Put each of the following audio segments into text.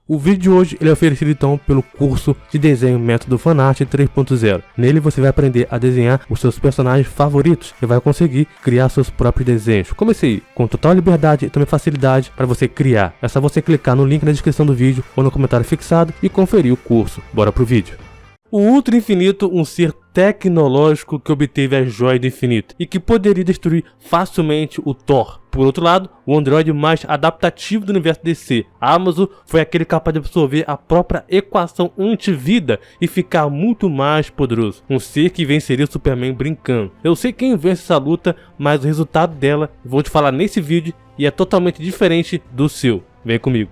O vídeo de hoje ele é oferecido então pelo curso de desenho Método Fanart 3.0. Nele você vai aprender a desenhar os seus personagens favoritos e vai conseguir criar seus próprios desenhos. Comecei com total liberdade e também facilidade para você criar. É só você clicar no link na descrição do vídeo ou no comentário fixado e conferir o curso. Bora pro vídeo. O Ultra Infinito, um ser tecnológico que obteve a Joia do Infinito e que poderia destruir facilmente o Thor. Por outro lado, o androide mais adaptativo do universo DC, Amazo, foi aquele capaz de absorver a própria equação antivida e ficar muito mais poderoso. Um ser que venceria o Superman brincando. Eu sei quem vence essa luta, mas o resultado dela eu vou te falar nesse vídeo e é totalmente diferente do seu. Vem comigo.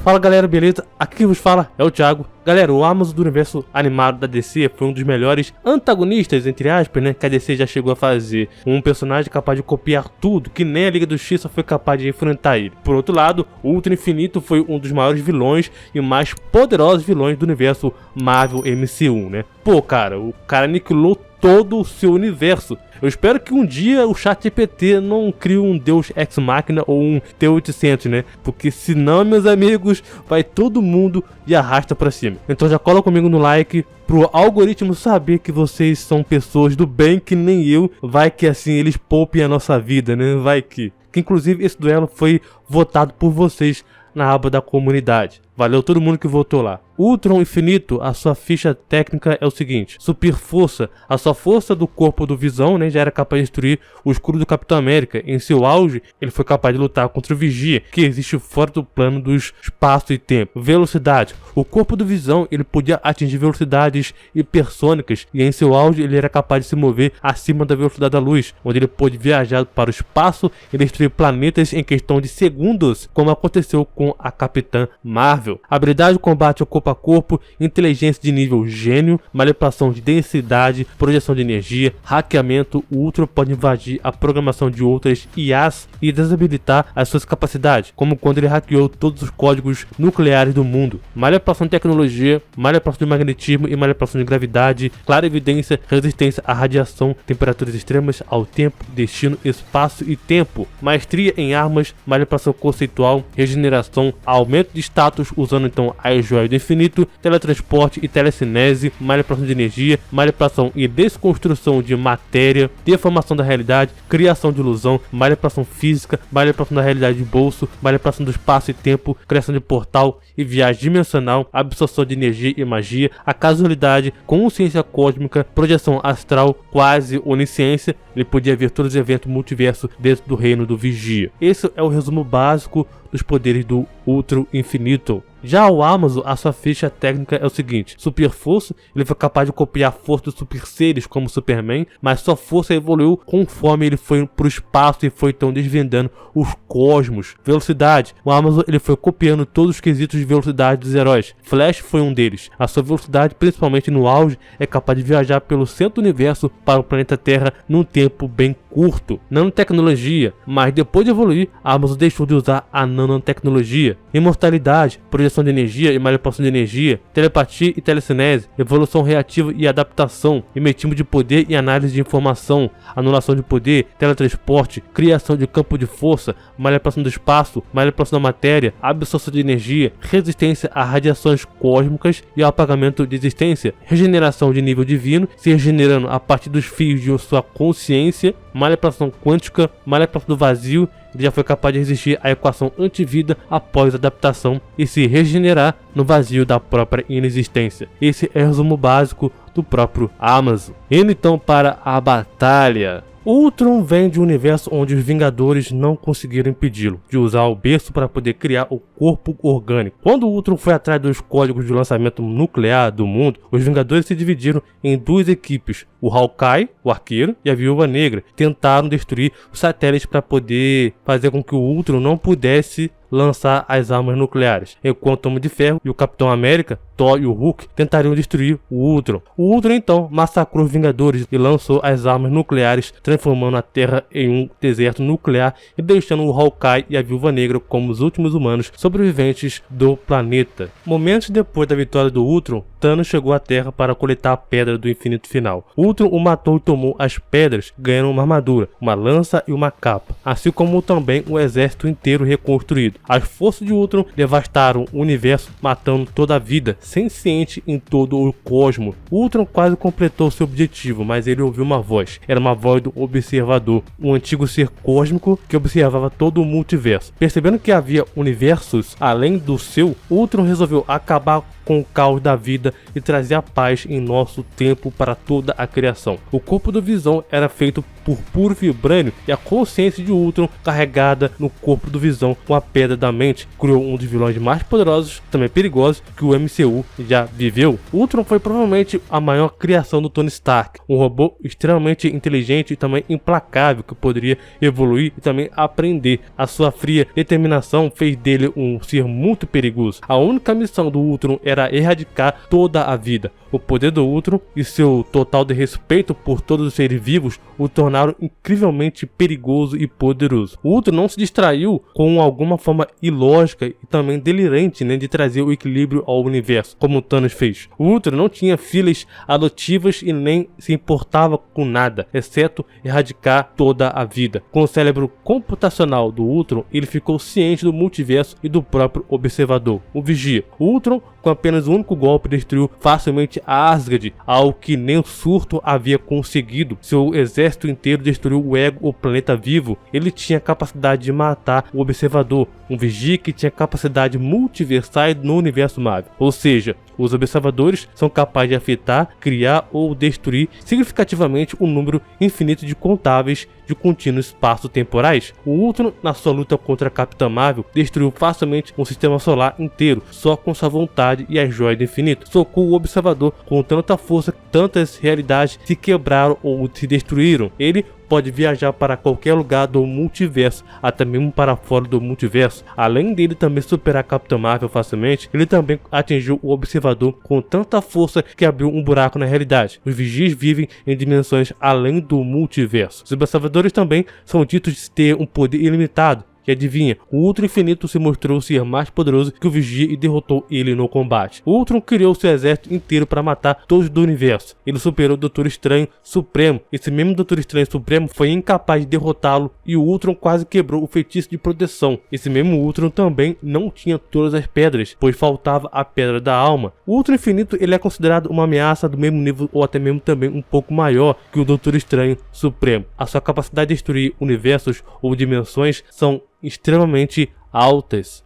Fala galera, beleza? Aqui quem vos fala é o Thiago. Galera, o Amazo do universo animado da DC foi um dos melhores antagonistas, entre aspas, né, que a DC já chegou a fazer. Um personagem capaz de copiar tudo, que nem a Liga da Justiça foi capaz de enfrentar ele. Por outro lado, o Ultra Infinito foi um dos maiores vilões e mais poderosos vilões do universo Marvel MCU, né? Pô, cara, o cara aniquilou todo o seu universo. Eu espero que um dia o ChatGPT não crie um Deus Ex Machina ou um T-800, né? Porque senão, meus amigos, vai todo mundo de arrasta pra cima. Então já cola comigo no like pro algoritmo saber que vocês são pessoas do bem que nem eu. Vai que assim eles poupem a nossa vida, né? Vai que inclusive esse duelo foi votado por vocês na aba da comunidade. Valeu todo mundo que votou lá. Ultron Infinito, a sua ficha técnica é o seguinte: Super Força, a sua força do corpo do Visão, né, já era capaz de destruir o escudo do Capitão América. Em seu auge, ele foi capaz de lutar contra o Vigia, que existe fora do plano dos espaço e tempo. Velocidade, o corpo do Visão, ele podia atingir velocidades hipersônicas, e em seu auge ele era capaz de se mover acima da velocidade da luz, onde ele pôde viajar para o espaço e destruir planetas em questão de segundos, como aconteceu com a Capitã Marvel. Habilidade de combate ao corpo a corpo, inteligência de nível gênio, manipulação de densidade, projeção de energia, hackeamento. O Ultron pode invadir a programação de outras IAs e desabilitar as suas capacidades, como quando ele hackeou todos os códigos nucleares do mundo. Manipulação de tecnologia, manipulação de magnetismo e manipulação de gravidade, clara evidência, resistência à radiação, temperaturas extremas, ao tempo, destino, espaço e tempo. Maestria em armas, manipulação conceitual, regeneração, aumento de status usando então a Joia do Infinito, teletransporte e telecinese, manipulação de energia, manipulação e desconstrução de matéria, deformação da realidade, criação de ilusão, manipulação física, manipulação da realidade de bolso, manipulação do espaço e tempo, criação de portal e viagem dimensional, absorção de energia e magia, a casualidade, consciência cósmica, projeção astral, quase onisciência. Ele podia ver todos os eventos multiverso dentro do reino do Vigia. Esse é o resumo básico dos poderes do Ultron Infinito. Já o Amazo, a sua ficha técnica é o seguinte: Super Força, ele foi capaz de copiar a força dos super seres como Superman, mas sua força evoluiu conforme ele foi para o espaço e foi então desvendando os cosmos. Velocidade, o Amazo ele foi copiando todos os quesitos de velocidade dos heróis. Flash foi um deles. A sua velocidade, principalmente no auge, é capaz de viajar pelo centro do universo para o planeta Terra num tempo bem curto. Nanotecnologia, mas depois de evoluir, a Amazo deixou de usar a nanotecnologia. Imortalidade, projeção de energia e manipulação de energia, telepatia e telecinese, evolução reativa e adaptação, imetismo de poder e análise de informação, anulação de poder, teletransporte, criação de campo de força, manipulação do espaço, manipulação da matéria, absorção de energia, resistência a radiações cósmicas e ao apagamento de existência, regeneração de nível divino, se regenerando a partir dos fios de sua consciência, manipulação quântica, manipulação do vazio. Ele já foi capaz de resistir à equação antivida após a adaptação e se regenerar no vazio da própria inexistência. Esse é o resumo básico do próprio Amazo. Indo então para a batalha. Ultron vem de um universo onde os Vingadores não conseguiram impedi-lo de usar o berço para poder criar o corpo orgânico. Quando Ultron foi atrás dos códigos de lançamento nuclear do mundo, os Vingadores se dividiram em duas equipes. O Hawkeye, o Arqueiro, e a Viúva Negra tentaram destruir os satélites para poder fazer com que o Ultron não pudesse lançar as armas nucleares, enquanto o Homem de Ferro e o Capitão América Thor e o Hulk tentariam destruir o Ultron. O Ultron então massacrou os Vingadores e lançou as armas nucleares, transformando a Terra em um deserto nuclear e deixando o Hawkeye e a Viúva Negra como os últimos humanos sobreviventes do planeta. Momentos depois da vitória do Ultron, Thanos chegou à Terra para coletar a Pedra do Infinito Final. Ultron o matou e tomou as pedras, ganhando uma armadura, uma lança e uma capa, assim como também um exército inteiro reconstruído. As forças de Ultron devastaram o universo, matando toda a vida senciente em todo o cosmos. Ultron quase completou seu objetivo, mas ele ouviu uma voz. Era uma voz do Observador, um antigo ser cósmico que observava todo o multiverso. Percebendo que havia universos além do seu, Ultron resolveu acabar com o caos da vida e trazer a paz em nosso tempo para toda a criação. O corpo do Visão era feito por puro vibrânio e a consciência de Ultron, carregada no corpo do Visão com a Pedra da Mente, criou um dos vilões mais poderosos, também perigosos, que o MCU já viveu. Ultron foi provavelmente a maior criação do Tony Stark, um robô extremamente inteligente e também implacável que poderia evoluir e também aprender. A sua fria determinação fez dele um ser muito perigoso. A única missão do Ultron era erradicar toda a vida. O poder do Ultron e seu total de respeito por todos os seres vivos o tornaram incrivelmente perigoso e poderoso. O Ultron não se distraiu com alguma forma ilógica e também delirante, de trazer o equilíbrio ao universo, como Thanos fez. O Ultron não tinha filhas adotivas e nem se importava com nada, exceto erradicar toda a vida. Com o cérebro computacional do Ultron, ele ficou ciente do multiverso e do próprio Observador, o Vigia. O Ultron, com apenas um único golpe, destruiu facilmente a Asgard, algo que nem o Surtur havia conseguido. Seu exército inteiro destruiu o Ego, o planeta vivo. Ele tinha a capacidade de matar o Observador, um Vigia que tinha capacidade multiversal no universo Marvel. Ou seja, os observadores são capazes de afetar, criar ou destruir significativamente um número infinito de contáveis de contínuos espaço-temporais. O Ultron, na sua luta contra a Capitã Marvel, destruiu facilmente um sistema solar inteiro, só com sua vontade e as joias do infinito. Socou o observador com tanta força que tantas realidades se quebraram ou se destruíram. Ele pode viajar para qualquer lugar do multiverso, até mesmo para fora do multiverso. Além dele também superar a Capitã Marvel facilmente, ele também atingiu o Observador com tanta força que abriu um buraco na realidade. Os Vigias vivem em dimensões além do multiverso. Os Observadores também são ditos de ter um poder ilimitado. E adivinha, o Ultron Infinito se mostrou ser mais poderoso que o Vigia e derrotou ele no combate. O Ultron criou seu exército inteiro para matar todos do universo. Ele superou o Doutor Estranho Supremo. Esse mesmo Doutor Estranho Supremo foi incapaz de derrotá-lo e o Ultron quase quebrou o feitiço de proteção. Esse mesmo Ultron também não tinha todas as pedras, pois faltava a Pedra da Alma. O Ultron Infinito ele é considerado uma ameaça do mesmo nível ou até mesmo também um pouco maior que o Doutor Estranho Supremo. A sua capacidade de destruir universos ou dimensões são extremamente altas.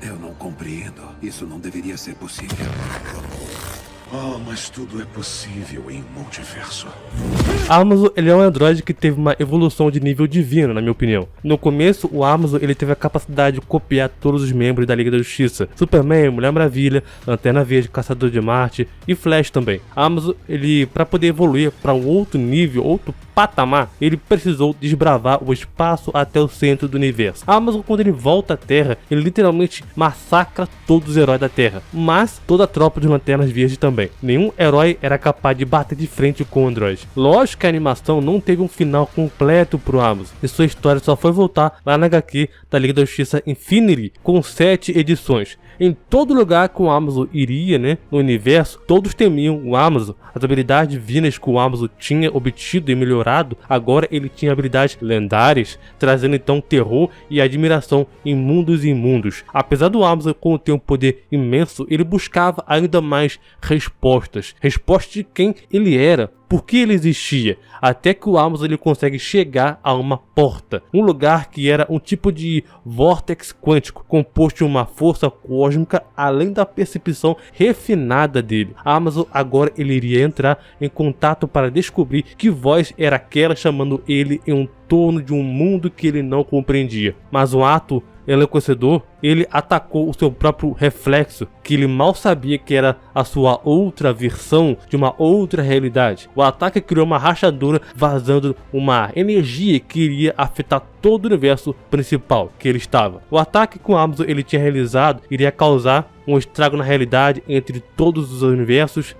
Eu não compreendo. Isso não deveria ser possível. Oh, mas tudo é possível em multiverso. Amazon ele é um androide que teve uma evolução de nível divino, na minha opinião. No começo, o Amazon ele teve a capacidade de copiar todos os membros da Liga da Justiça. Superman, Mulher Maravilha, Lanterna Verde, Caçador de Marte e Flash também. Amazon, ele, para poder evoluir para um outro nível, outro patamar, ele precisou desbravar o espaço até o centro do universo. Amazon, quando ele volta à Terra, ele literalmente massacra todos os heróis da Terra, mas toda a tropa de Lanternas Verdes também. Nenhum herói era capaz de bater de frente com o androide. Lógico que a animação não teve um final completo pro Amazon, e sua história só foi voltar lá na HQ da Liga da Justiça Infinity, com 7 edições. Em todo lugar que o Amazon iria, no universo, todos temiam o Amazon. As habilidades divinas que o Amazon tinha obtido e melhorado, agora ele tinha habilidades lendárias, trazendo então terror e admiração em mundos e mundos. Apesar do Amazon conter um poder imenso, ele buscava ainda mais respostas. Respostas de quem ele era, por que ele existia, até que o Amazon ele consegue chegar a uma porta, um lugar que era um tipo de vórtex quântico, composto de uma força cósmica além da percepção refinada dele. A Amazon agora ele iria entrar em contato para descobrir que voz era aquela chamando ele em torno de um mundo que ele não compreendia. Mas um ato enlouquecedor ele atacou o seu próprio reflexo, que ele mal sabia que era a sua outra versão de uma outra realidade. O ataque criou uma rachadura, vazando uma energia que iria afetar todo o universo principal que ele estava. O ataque que o Amazon ele tinha realizado iria causar um estrago na realidade entre todos os universos,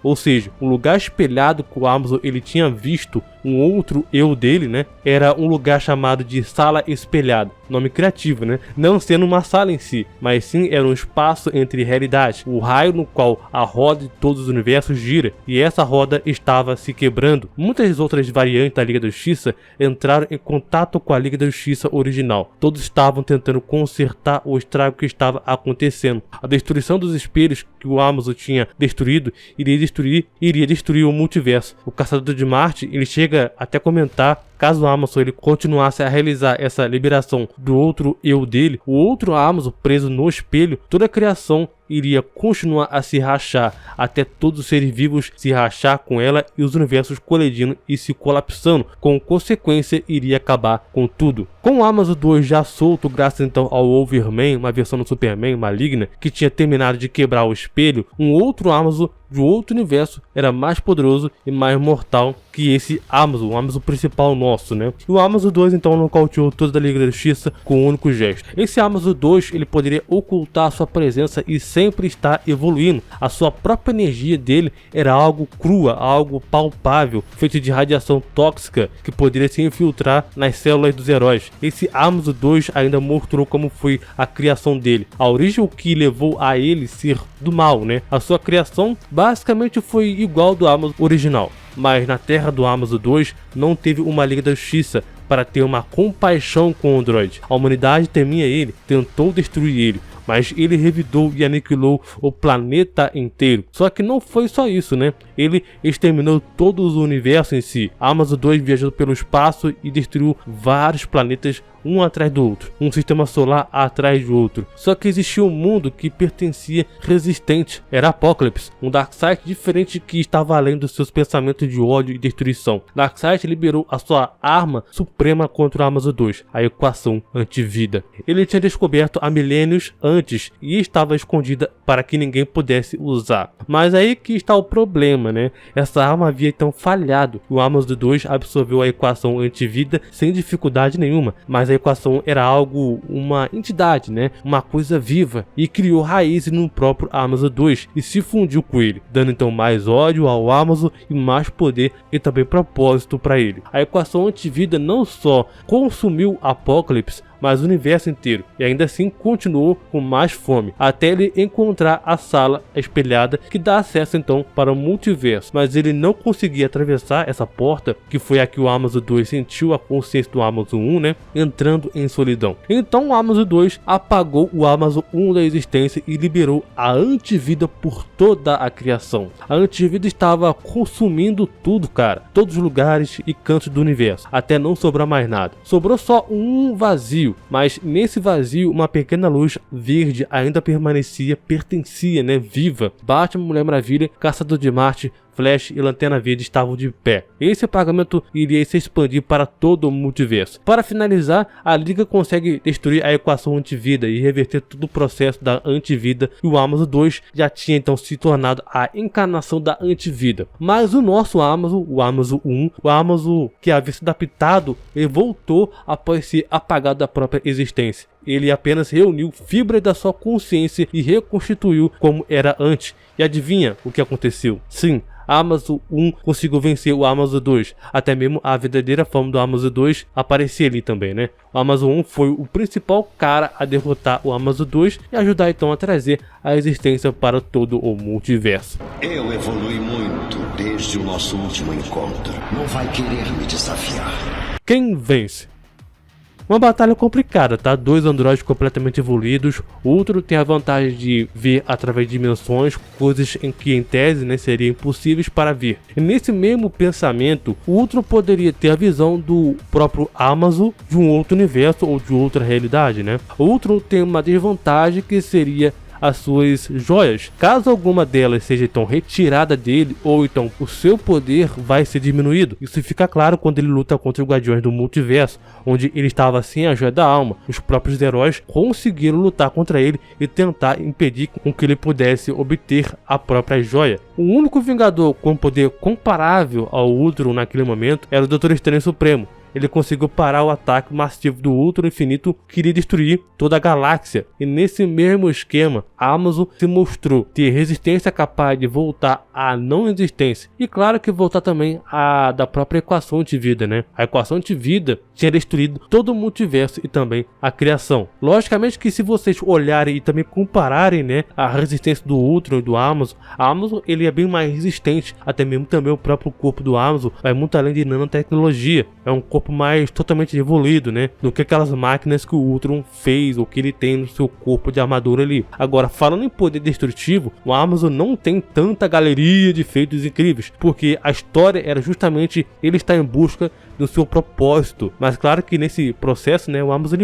ou seja, o lugar espelhado que o Amazon ele tinha visto um outro eu dele, né, era um lugar chamado de sala espelhada, nome criativo, né, não sendo uma sala em si, mas sim era um espaço entre realidades, o raio no qual a roda de todos os universos gira, e essa roda estava se quebrando. Muitas outras variantes da Liga da Justiça entraram em contato com a Liga da Justiça original, todos estavam tentando consertar o estrago que estava acontecendo. A destruição dos espelhos que o Amazon tinha destruído iria destruir o multiverso. O Caçador de Marte ele chega até comentar, caso o Amazon ele continuasse a realizar essa liberação do outro eu dele, o outro Amazon preso no espelho, toda a criação iria continuar a se rachar, até todos os seres vivos se rachar com ela e os universos colidindo e se colapsando, com consequência iria acabar com tudo. Com o Amazon 2 já solto graças então ao Wolverman, uma versão do Superman maligna, que tinha terminado de quebrar o espelho, um outro Amazon de outro universo era mais poderoso e mais mortal que esse Amazon, o Amazon principal nosso, né? E o Amazon 2 então nocauteou toda a Liga da Justiça com um único gesto. Esse Amazon 2 ele poderia ocultar sua presença e sempre estar evoluindo. A sua própria energia dele era algo crua, algo palpável, feito de radiação tóxica que poderia se infiltrar nas células dos heróis. Esse Amazon 2 ainda mostrou como foi a criação dele, a origem o que levou a ele ser do mal, né? A sua criação basicamente foi igual do Amazon original, mas na Terra do Amazon 2 não teve uma Liga da Justiça para ter uma compaixão com o androide. A humanidade temia ele, tentou destruir ele, mas ele revidou e aniquilou o planeta inteiro. Só que não foi só isso, né? Ele exterminou todo o universo em si. Amazon 2 viajou pelo espaço e destruiu vários planetas um atrás do outro, um sistema solar atrás do outro. Só que existia um mundo que pertencia resistente, era Apokolips, um Darkseid diferente que estava além dos seus pensamentos de ódio e destruição. Darkseid liberou a sua arma suprema contra o Amazon 2, a equação antivida. Ele tinha descoberto há milênios antes e estava escondida para que ninguém pudesse usar. Mas aí que está o problema, né? Essa arma havia então falhado. O Amazon 2 absorveu a equação antivida sem dificuldade nenhuma, mas a equação era algo, uma entidade, né? Uma coisa viva, e criou raízes no próprio Amazon 2 e se fundiu com ele, dando então mais ódio ao Amazon e mais poder e também propósito para ele. A equação antivida não só consumiu Apokolips, mas o universo inteiro, e ainda assim continuou com mais fome, até ele encontrar a sala espelhada que dá acesso então para o multiverso. Mas ele não conseguia atravessar essa porta, que foi a que o Amazon 2 sentiu a consciência do Amazon 1, né, entrando em solidão. Então o Amazon 2 apagou o Amazon 1 da existência e liberou a antivida por toda a criação. A antivida estava consumindo tudo, cara, todos os lugares e cantos do universo, até não sobrar mais nada. Sobrou só um vazio, mas nesse vazio uma pequena luz verde ainda pertencia, né, viva. Batman, Mulher Maravilha, Caçador de Marte, Flash e Lanterna Verde estavam de pé. Esse apagamento iria se expandir para todo o multiverso. Para finalizar, a Liga consegue destruir a equação antivida e reverter todo o processo da antivida, e o Amazon 2 já tinha então se tornado a encarnação da antivida. Mas o nosso Amazon, o Amazon 1, o Amazon que havia se adaptado, ele voltou após ser apagado da própria existência. Ele apenas reuniu fibras da sua consciência e reconstituiu como era antes. E adivinha o que aconteceu? Sim, a Amazon 1 conseguiu vencer o Amazon 2, até mesmo a verdadeira forma do Amazon 2 aparecia ali também, né? O Amazon 1 foi o principal cara a derrotar o Amazon 2 e ajudar então a trazer a existência para todo o multiverso. Eu evolui muito desde o nosso último encontro. Não vai querer me desafiar. Quem vence? Uma batalha complicada, tá? Dois androides completamente evoluídos. O outro tem a vantagem de ver através de dimensões, coisas em que em tese, né, seriam impossíveis para ver. E nesse mesmo pensamento, o outro poderia ter a visão do próprio Amazon de um outro universo ou de outra realidade, né? O outro tem uma desvantagem que seria as suas joias. Caso alguma delas seja então retirada dele, ou então o seu poder vai ser diminuído. Isso fica claro quando ele luta contra os Guardiões do Multiverso, onde ele estava sem a Joia da Alma. Os próprios heróis conseguiram lutar contra ele e tentar impedir com que ele pudesse obter a própria joia. O único Vingador com poder comparável ao Ultron naquele momento era o Doutor Estranho Supremo. Ele conseguiu parar o ataque massivo do Ultron Infinito, que iria destruir toda a galáxia. E nesse mesmo esquema, a Amazon se mostrou ter resistência capaz de voltar à não existência. E claro que voltar também a da própria equação de vida, né? A equação de vida tinha destruído todo o multiverso e também a criação. Logicamente que se vocês olharem e também compararem, né, a resistência do Ultron e do Amazon, a Amazon ele é bem mais resistente, até mesmo também o próprio corpo do Amazon vai muito além de nanotecnologia. É um corpo mais totalmente evoluído, né, do que aquelas máquinas que o Ultron fez ou que ele tem no seu corpo de armadura ali. Agora, falando em poder destrutivo, o Amazon não tem tanta galeria de feitos incríveis, porque a história era justamente ele estar em busca do seu propósito. Mas claro que nesse processo, né, o Amazon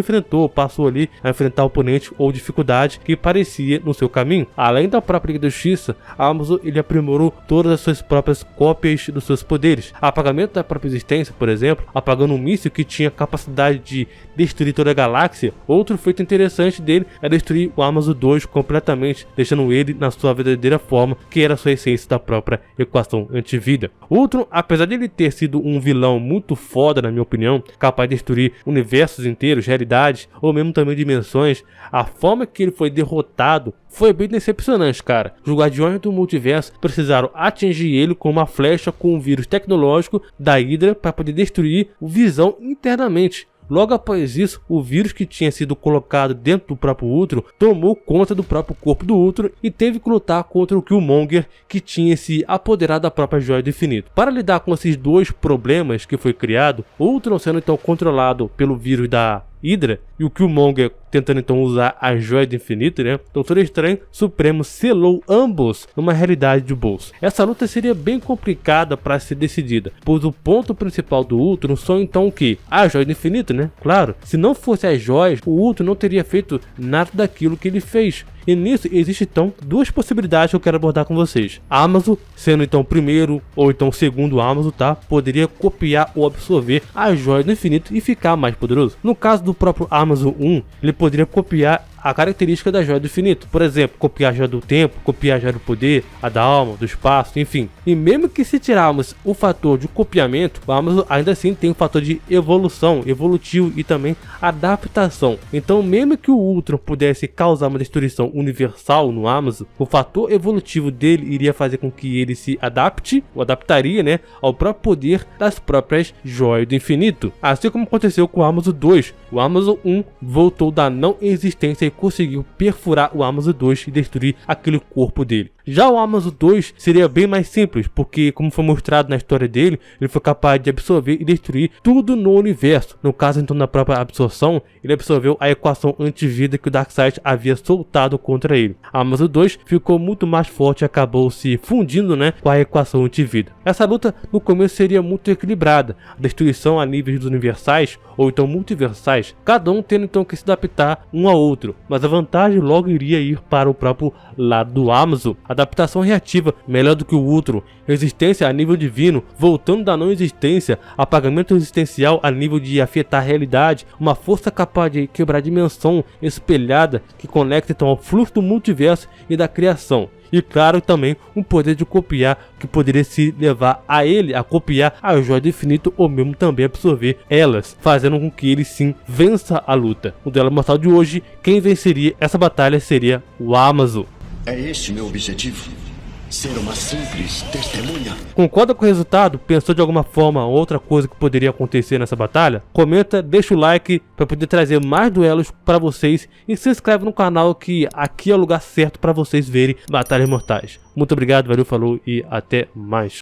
passou ali a enfrentar oponente ou dificuldade que parecia no seu caminho. Além da própria Liga da Justiça, a Amazon ele aprimorou todas as suas próprias cópias dos seus poderes. Apagamento da própria existência, por exemplo, apagando um míssil que tinha capacidade de destruir toda a galáxia. Outro feito interessante dele é destruir o Amazon 2 completamente, deixando ele na sua verdadeira forma, que era a sua essência da própria equação antivida. Ultron, apesar de ele ter sido um vilão muito foda, na minha opinião, capaz de destruir universos inteiros, realidades ou mesmo também dimensões, a forma que ele foi derrotado foi bem decepcionante, cara. Os Guardiões do Multiverso precisaram atingir ele com uma flecha com um vírus tecnológico da Hydra para poder destruir o Visão internamente. Logo após isso, o vírus que tinha sido colocado dentro do próprio Ultron tomou conta do próprio corpo do Ultron e teve que lutar contra o Killmonger, que tinha se apoderado da própria Joia do Infinito. Para lidar com esses dois problemas que foi criado, o Ultron sendo então controlado pelo vírus da Hydra e o Killmonger tentando então usar a Joia do Infinito, né? Doutor Estranho Supremo selou ambos numa realidade de bolso. Essa luta seria bem complicada para ser decidida, pois o ponto principal do Ultron são então o que? A Joia do Infinito, né? Claro, se não fosse as joias, o Ultron não teria feito nada daquilo que ele fez. E nisso existe então duas possibilidades que eu quero abordar com vocês. A Amazon, sendo então o primeiro ou então o segundo Amazon, tá? Poderia copiar ou absorver a Joia do Infinito e ficar mais poderoso. No caso do próprio Amazon 1, ele poderia copiar a característica da Joia do Infinito. Por exemplo, copiar a Joia do Tempo, copiar a Joia do Poder, a da Alma, do Espaço, enfim. E mesmo que se tirarmos o fator de copiamento, o Amazon ainda assim tem um fator de evolução, evolutivo e também adaptação. Então mesmo que o Ultron pudesse causar uma destruição universal no Amazon, o fator evolutivo dele iria fazer com que ele se adapte, ou adaptaria, né, ao próprio poder das próprias Joias do Infinito. Assim como aconteceu com o Amazon 2. O Amazon 1 voltou da não existência e conseguiu perfurar o Amazon 2 e destruir aquele corpo dele. Já o Amazon 2 seria bem mais simples, porque como foi mostrado na história dele, ele foi capaz de absorver e destruir tudo no universo. No caso então da própria absorção, ele absorveu a equação antivida que o Darkseid havia soltado contra ele. A Amazon 2 ficou muito mais forte e acabou se fundindo, né, com a equação antivida. Essa luta no começo seria muito equilibrada, a destruição a níveis universais ou então multiversais, cada um tendo então que se adaptar um ao outro, mas a vantagem logo iria ir para o próprio lado do Amazon. Adaptação reativa, melhor do que o Ultron, resistência a nível divino, voltando da não existência, apagamento existencial a nível de afetar a realidade, uma força capaz de quebrar a dimensão espelhada que conecta então ao fluxo do multiverso e da criação. E claro, também um poder de copiar, que poderia se levar a ele a copiar a Joia do Infinito ou mesmo também absorver elas, fazendo com que ele sim vença a luta. No duelo mortal de hoje, quem venceria essa batalha seria o Amazon. É este meu objetivo? Ser uma simples testemunha? Concorda com o resultado? Pensou de alguma forma ou outra coisa que poderia acontecer nessa batalha? Comenta, deixa o like para poder trazer mais duelos para vocês e se inscreve no canal, que aqui é o lugar certo para vocês verem batalhas mortais. Muito obrigado, valeu, falou e até mais.